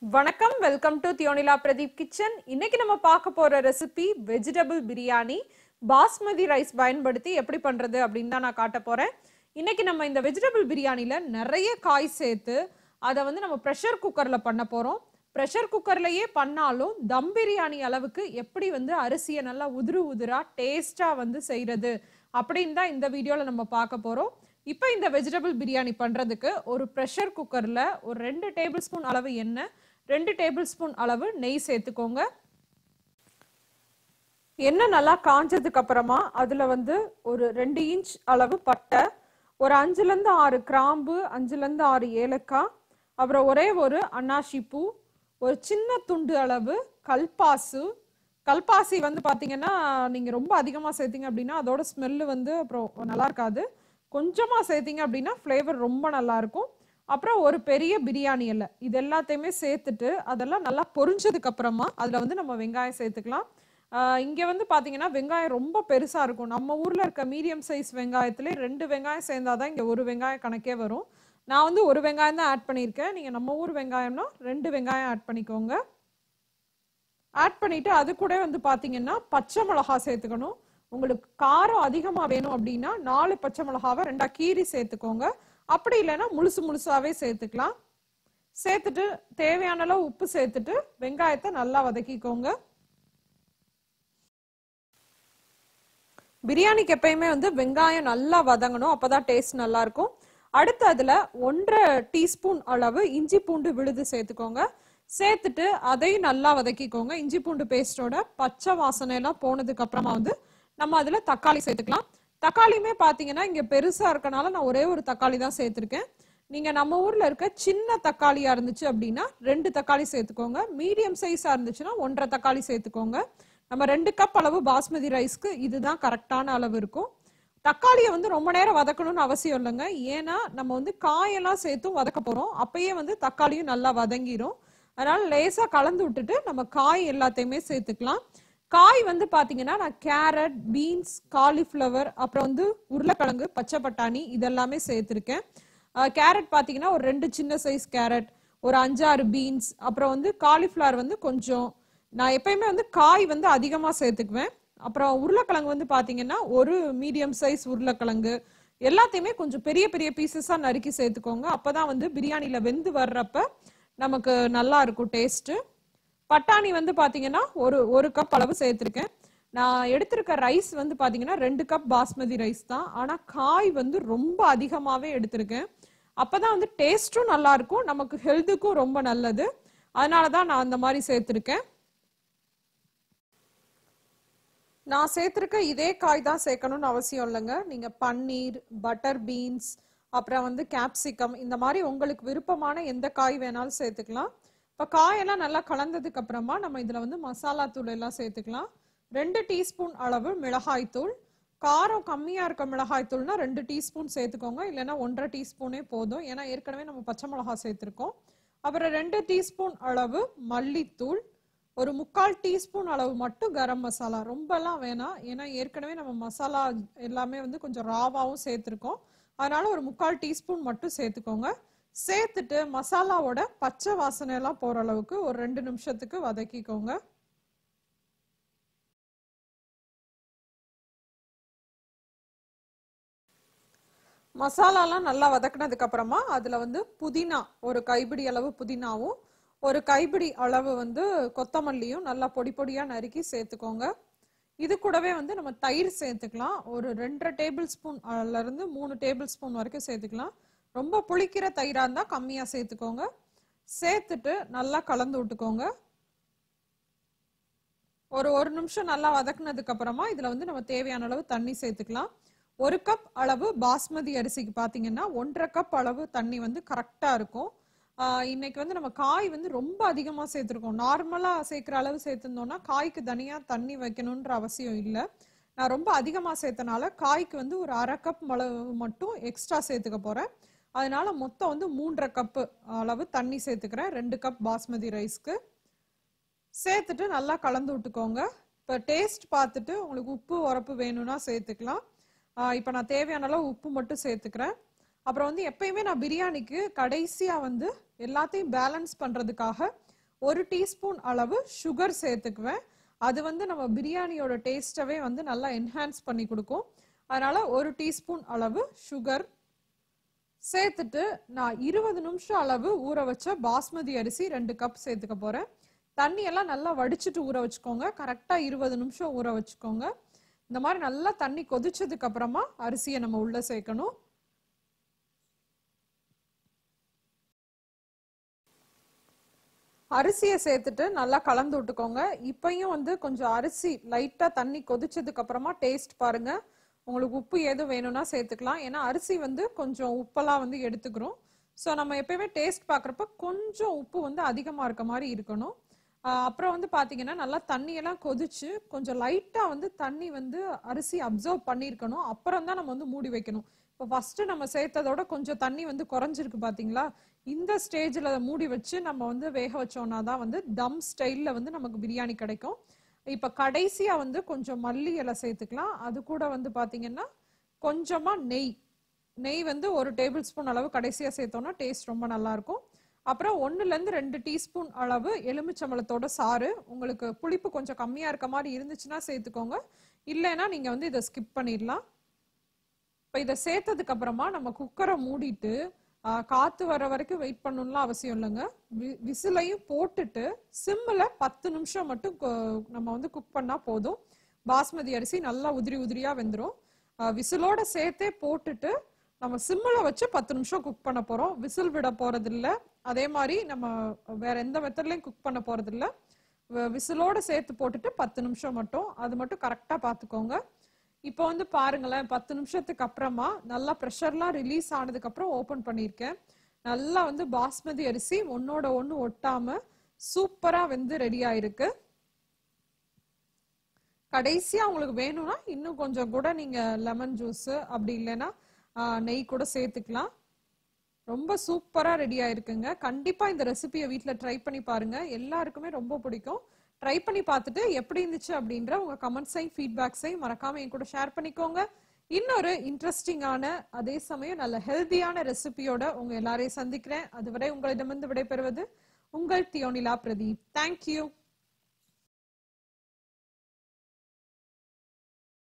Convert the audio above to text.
வணக்கம், welcome to thiyonilapradeep kitchen. இன்னைக்கு நம்ம பார்க்க போற recipe vegetable biryani. Basmati rice பயன்படுத்தி எப்படி பண்றது அப்படின்னு தான் நான் காட்ட போறேன். இன்னைக்கு நம்ம இந்த வெஜிடபிள் பிரியாணில நிறைய காய் சேர்த்து அதை வந்து நம்ம ப்ரெஷர் குக்கர்ல பண்ண போறோம். ப்ரெஷர் குக்கர்லயே பண்ணாலும் தம் பிரியாணி அளவுக்கு எப்படி வந்து அரிசியை நல்லா உதிரு உதிரா டேஸ்டா வந்து செய்யறது அப்படின்னு தான் இந்த வீடியோல நம்ம பார்க்க போறோம். இப்போ இந்த வெஜிடபிள் பிரியாணி பண்றதுக்கு ஒரு ப்ரெஷர் குக்கர்ல ஒரு 2 டேபிள் ஸ்பூன் அளவு எண்ணெய், 2 டேபிள் ஸ்பூன் அளவு நெய் சேர்த்துக்கோங்க. எண்ணெய் நல்லா காஞ்சதுக்கு அப்புறமா அதுல வந்து ஒரு 2 இன்ச் அளவு பட்டை, ஒரு 5ல இருந்து 6 கிராம்பு, 5ல இருந்து 6 ஏலக்காய், அப்புறம் ஒரே ஒரு அன்னாசி பூ, ஒரு சின்ன துண்டு அளவு கல்பாசு. கல்பாசி வந்து பாத்தீங்கன்னா நீங்க ரொம்ப அதிகமா சேர்த்தீங்க அப்படின்னா அதோட ஸ்மெல்லு வந்து அப்புறம் நல்லா இருக்காது. கொஞ்சமா சேர்த்தீங்க அப்படின்னா ஃப்ளேவர் ரொம்ப நல்லா இருக்கும். அப்புறம் ஒரு பெரிய பிரியாணி இலை, இது எல்லாத்தையுமே சேர்த்துட்டு அதெல்லாம் நல்லா பொரிஞ்சதுக்கு அப்புறமா அதுல வந்து நம்ம வெங்காயம் சேர்த்துக்கலாம். இங்க வந்து பாத்தீங்கன்னா வெங்காயம் ரொம்ப பெருசா இருக்கும். நம்ம ஊர்ல இருக்க மீடியம் சைஸ் வெங்காயத்துல 2 வெங்காயம் சேர்ந்தாதான் இங்க ஒரு வெங்காயம் கணக்கே வரும். நான் வந்து ஒரு வெங்காயம் தான் ஆட் பண்ணியிருக்கேன். நீங்க நம்ம ஊர் வெங்காயம்னா 2 வெங்காயம் ஆட் பண்ணிக்கோங்க. ஆட் பண்ணிட்டு அது கூட வந்து பாத்தீங்கன்னா பச்சை மிளகா சேர்த்துக்கணும். உங்களுக்கு காரம் அதிகமா வேணும் அப்படின்னா 4 பச்சை மிளகாவை 2ஆ கீறி சேர்த்துக்கோங்க. அப்படி இல்லைன்னா முழுசு முழுசாவே சேர்த்துக்கலாம். சேர்த்துட்டு தேவையான அளவு உப்பு சேர்த்துட்டு வெங்காயத்தை நல்லா வதக்கிக்கோங்க. பிரியாணிக்கு எப்பயுமே வந்து வெங்காயம் நல்லா வதங்கணும், அப்பதான் டேஸ்ட் நல்லா இருக்கும். அடுத்து அதுல 1.5 டீஸ்பூன் அளவு இஞ்சி பூண்டு விழுது சேர்த்துக்கோங்க. சேர்த்துட்டு அதையும் நல்லா வதக்கிக்கோங்க. இஞ்சி பூண்டு பேஸ்டோட பச்சை வாசனை எல்லாம் போனதுக்கு அப்புறமா வந்து நம்ம அதுல தக்காளி சேர்த்துக்கலாம். தக்காளியுமே பாத்தீங்கன்னா இங்க பெருசா இருக்கனால நான் ஒரே ஒரு தக்காளி தான் சேர்த்திருக்கேன். நீங்க நம்ம ஊர்ல இருக்க சின்ன தக்காளியா இருந்துச்சு அப்படின்னா 2 தக்காளி சேர்த்துக்கோங்க. மீடியம் சைஸா இருந்துச்சுன்னா 1.5 தக்காளி சேர்த்துக்கோங்க. நம்ம 2 கப் அளவு பாஸ்மதி ரைஸ்க்கு இதுதான் கரெக்டான அளவு இருக்கும். தக்காளியை வந்து ரொம்ப நேரம் வதக்கணும்னு அவசியம் இல்லைங்க. ஏன்னா நம்ம வந்து காயெல்லாம் சேர்த்தும் வதக்க போறோம். அப்பயே வந்து தக்காளியும் நல்லா வதங்கிரும். அதனால லேசா கலந்து விட்டுட்டு நம்ம காய் எல்லாத்தையுமே சேர்த்துக்கலாம். காய் வந்து பாத்தீங்கன்னா நான் கேரட், பீன்ஸ், காலிஃப்ளவர், அப்புறம் வந்து உருளைக்கிழங்கு, பச்சை பட்டாணி இதெல்லாமே சேர்த்திருக்கேன். கேரட் பாத்தீங்கன்னா ஒரு 2 சின்ன சைஸ் கேரட், ஒரு 5-6 பீன்ஸ், அப்புறம் வந்து காலிஃப்ளவர் வந்து கொஞ்சம். நான் எப்பயுமே வந்து காய் வந்து அதிகமா சேர்த்துக்குவேன். அப்புறம் உருளைக்கிழங்கு வந்து பாத்தீங்கன்னா ஒரு மீடியம் சைஸ் உருளைக்கிழங்கு எல்லாத்தையுமே கொஞ்சம் பெரிய பெரிய பீசஸா நறுக்கி சேர்த்துக்கோங்க. அப்பதான் வந்து பிரியாணில வெந்து வர்றப்ப நமக்கு நல்லா இருக்கும் டேஸ்ட். பட்டாணி வந்து பாத்தீங்கன்னா ஒரு கப் அளவு சேர்த்திருக்கேன். நான் எடுத்திருக்க ரைஸ் வந்து பாத்தீங்கன்னா 2 கப் பாஸ்மதி ரைஸ் தான். ஆனா காய் வந்து ரொம்ப அதிகமாவே எடுத்திருக்கேன். அப்பதான் வந்து டேஸ்டும் நல்லா இருக்கும், நமக்கு ஹெல்த்துக்கும் ரொம்ப நல்லது. அதனாலதான் நான் அந்த மாதிரி சேர்த்திருக்கேன். நான் சேர்த்திருக்க இதே காய் தான் சேர்க்கணும்னு அவசியம் இல்லைங்க. நீங்க பன்னீர், பட்டர் பீன்ஸ், அப்புறம் வந்து கேப்சிகம், இந்த மாதிரி உங்களுக்கு விருப்பமான எந்த காய் வேணாலும் சேர்த்துக்கலாம். இப்போ காயெல்லாம் நல்லா கலந்ததுக்கு அப்புறமா நம்ம இதுல வந்து மசாலா தூள் எல்லாம் சேர்த்துக்கலாம். 2 டீஸ்பூன் அளவு மிளகாய் தூள். காரம் கம்மியா இருக்க மிளகாய் தூள்னா 2 டீஸ்பூன் சேர்த்துக்கோங்க, இல்லைன்னா 1.5 டீஸ்பூனே போதும். ஏன்னா ஏற்கனவே நம்ம பச்சை மிளகா சேர்த்திருக்கோம். அப்புறம் 2 டீஸ்பூன் அளவு மல்லித்தூள், ஒரு 3/4 டீஸ்பூன் அளவு மட்டும் கரம் மசாலா. ரொம்பலாம் வேணாம், ஏன்னா ஏற்கனவே நம்ம மசாலா எல்லாமே வந்து கொஞ்சம் ராவாவும் சேர்த்திருக்கோம். அதனால ஒரு 3/4 டீஸ்பூன் மட்டும் சேர்த்துக்கோங்க. சேர்த்துட்டு மசாலாவோட பச்சை வாசனை எல்லாம் போற அளவுக்கு ஒரு 2 நிமிஷத்துக்கு வதக்கிக்கோங்க. மசாலாலாம் நல்லா வதக்கினதுக்கு அப்புறமா அதுல வந்து புதினா, ஒரு கைப்பிடி அளவு புதினாவும், ஒரு கைப்பிடி அளவு வந்து கொத்தமல்லியும் நல்லா பொடி பொடியா நறுக்கி சேர்த்துக்கோங்க. இது கூடவே வந்து நம்ம தயிர் சேர்த்துக்கலாம். ஒரு 2.5 டேபிள் ஸ்பூன்ல இருந்து 3 டேபிள் ஸ்பூன் வரைக்கும் சேர்த்துக்கலாம். ரொம்ப புளிக்கிற தயிரா இருந்தா கம்மியா சேர்த்துக்கோங்க. சேர்த்துட்டு நல்லா கலந்து விட்டுக்கோங்க. ஒரு நிமிஷம் நல்லா வதக்குனதுக்கு அப்புறமா இதுல வந்து நம்ம தேவையான அளவு தண்ணி சேர்த்துக்கலாம். 1 கப் அளவு பாஸ்மதி அரிசிக்கு பாத்தீங்கன்னா 1.5 கப் அளவு தண்ணி வந்து கரெக்டா இருக்கும். இன்னைக்கு வந்து நம்ம காய் வந்து ரொம்ப அதிகமா சேர்த்திருக்கோம். நார்மலா சேர்க்கிற அளவு சேர்த்திருந்தோம்னா காய்க்கு தனியா தண்ணி வைக்கணும்ன்ற அவசியம் இல்லை. நான் ரொம்ப அதிகமா சேர்த்தனால காய்க்கு வந்து ஒரு 1/2 கப் அளவு மட்டும் எக்ஸ்ட்ரா சேர்த்துக்க போறேன். அதனால மொத்தம் வந்து 3.5 கப் அளவு தண்ணி சேர்த்துக்கிறேன் 2 கப் பாஸ்மதி ரைஸ்க்கு. சேர்த்துட்டு நல்லா கலந்து விட்டுக்கோங்க. இப்போ டேஸ்ட் பார்த்துட்டு உங்களுக்கு உப்பு உரப்பு வேணும்னா சேர்த்துக்கலாம். இப்போ நான் தேவையான அளவு உப்பு மட்டும் சேர்த்துக்கிறேன். அப்புறம் வந்து எப்பயுமே நான் பிரியாணிக்கு கடைசியா வந்து எல்லாத்தையும் பேலன்ஸ் பண்றதுக்காக 1 டீஸ்பூன் அளவு சுகர் சேர்த்துக்குவேன். அது வந்து நம்ம பிரியாணியோட டேஸ்டவே வந்து நல்லா என்ஹான்ஸ் பண்ணி கொடுக்கும். அதனால 1 டீஸ்பூன் அளவு சுகர் சேர்த்துட்டு நான் 20 நிமிஷம் அளவு ஊற வச்ச பாஸ்மதி அரிசி 2 கப் சேர்த்துக்க போறேன். தண்ணி எல்லாம் நல்லா வடிச்சிட்டு ஊற வச்சுக்கோங்க. கரெக்டா 20 நிமிஷம் ஊற வச்சுக்கோங்க. இந்த மாதிரி நல்லா தண்ணி கொதிச்சதுக்கு அப்புறமா அரிசியை நம்ம உள்ள சேர்க்கணும். அரிசியை சேர்த்துட்டு நல்லா கலந்து விட்டுக்கோங்க. இப்பயும் வந்து கொஞ்சம் அரிசி லைட்டா தண்ணி கொதிச்சதுக்கு அப்புறமா டேஸ்ட் பாருங்க. உங்களுக்கு உப்பு எதுவும் வேணும்னா சேர்த்துக்கலாம். ஏன்னா அரிசி வந்து கொஞ்சம் உப்பெல்லாம் வந்து எடுத்துக்கிறோம். ஸோ நம்ம எப்பயுமே டேஸ்ட் பார்க்குறப்ப கொஞ்சம் உப்பு வந்து அதிகமாக இருக்க மாதிரி இருக்கணும். அப்புறம் வந்து பார்த்தீங்கன்னா நல்லா தண்ணியெல்லாம் கொதிச்சு கொஞ்சம் லைட்டாக வந்து தண்ணி வந்து அரிசி அப்சர்வ் பண்ணியிருக்கணும். அப்புறம் தான் நம்ம வந்து மூடி வைக்கணும். இப்போ ஃபர்ஸ்ட் நம்ம சேர்த்ததோட கொஞ்சம் தண்ணி வந்து குறைஞ்சிருக்கு பார்த்தீங்களா? இந்த ஸ்டேஜில் மூடி வச்சு நம்ம வந்து வேக வச்சோம்னா தான் வந்து தம் ஸ்டைலில் வந்து நமக்கு பிரியாணி கிடைக்கும். இப்போ கடைசியாக வந்து கொஞ்சம் மல்லி இலை சேர்த்துக்கலாம். அது கூட வந்து பார்த்தீங்கன்னா கொஞ்சமாக நெய் வந்து 1 டேபிள் ஸ்பூன் அளவு கடைசியாக சேர்த்தோம்னா டேஸ்ட் ரொம்ப நல்லா இருக்கும். அப்புறம் 1லேருந்து 2 டீஸ்பூன் அளவு எலுமிச்சம்பழத்தோட சாறு. உங்களுக்கு புளிப்பு கொஞ்சம் கம்மியாக இருக்க மாதிரி இருந்துச்சுன்னா சேர்த்துக்கோங்க. இல்லைன்னா நீங்கள் வந்து இதை ஸ்கிப் பண்ணிடலாம். இப்போ இதை சேர்த்ததுக்கு அப்புறமா நம்ம குக்கரை மூடிட்டு காத்து வர வரைக்கும் வெயிட் பண்ணணும்லாம் அவசியம் இல்லைங்க. விசிலையும் போட்டுட்டு சிம்மில் 10 நிமிஷம் மட்டும் நம்ம வந்து குக் பண்ணா போதும். பாஸ்மதி அரிசி நல்லா உதிரி உதிரியா வெந்துடும். விசிலோட சேர்த்தே போட்டுட்டு நம்ம சிம்மில் வச்சு 10 நிமிஷம் குக் பண்ண போறோம். விசில் விட போறது இல்லை. அதே மாதிரி நம்ம வேற எந்த மெத்தட்லயும் குக் பண்ண போறது இல்லை. விசிலோட சேர்த்து போட்டுட்டு 10 நிமிஷம் மட்டும், அது மட்டும் கரெக்டா பார்த்துக்கோங்க. இப்போ வந்து பாருங்களேன், 10 நிமிஷத்துக்கு அப்புறமா நல்லா ப்ரெஷர்லாம் ரிலீஸ் ஆனதுக்கு அப்புறம் ஓபன் பண்ணியிருக்கேன். நல்லா வந்து பாஸ்மதி அரிசி ஒன்னோட ஒன்று ஒட்டாம சூப்பரா வந்து ரெடி ஆயிருக்கு. கடைசியா உங்களுக்கு வேணும்னா இன்னும் கொஞ்சம் கூட நீங்க லெமன் ஜூஸ் அப்படி இல்லைன்னா நெய் கூட சேர்த்துக்கலாம். ரொம்ப சூப்பரா ரெடி ஆயிருக்குங்க. கண்டிப்பா இந்த ரெசிபியை வீட்டில் ட்ரை பண்ணி பாருங்க. எல்லாருக்குமே ரொம்ப பிடிக்கும். ட்ரை பண்ணி பார்த்துட்டு எப்படி இருந்துச்சு அப்படின்ற உங்க கமெண்ட்ஸையும் ஃபீட்பேக்ஸையும் மறக்காம என் கூட ஷேர் பண்ணிக்கோங்க. இன்னொரு இன்ட்ரெஸ்டிங்கான அதே சமயம் நல்ல ஹெல்தியான ரெசிபியோட உங்க எல்லாரையும் சந்திக்கிறேன். அதுவரை உங்களிடமிருந்து விடைபெறுவது உங்கள் தியோனிலா பிரதீப். தேங்க்யூ.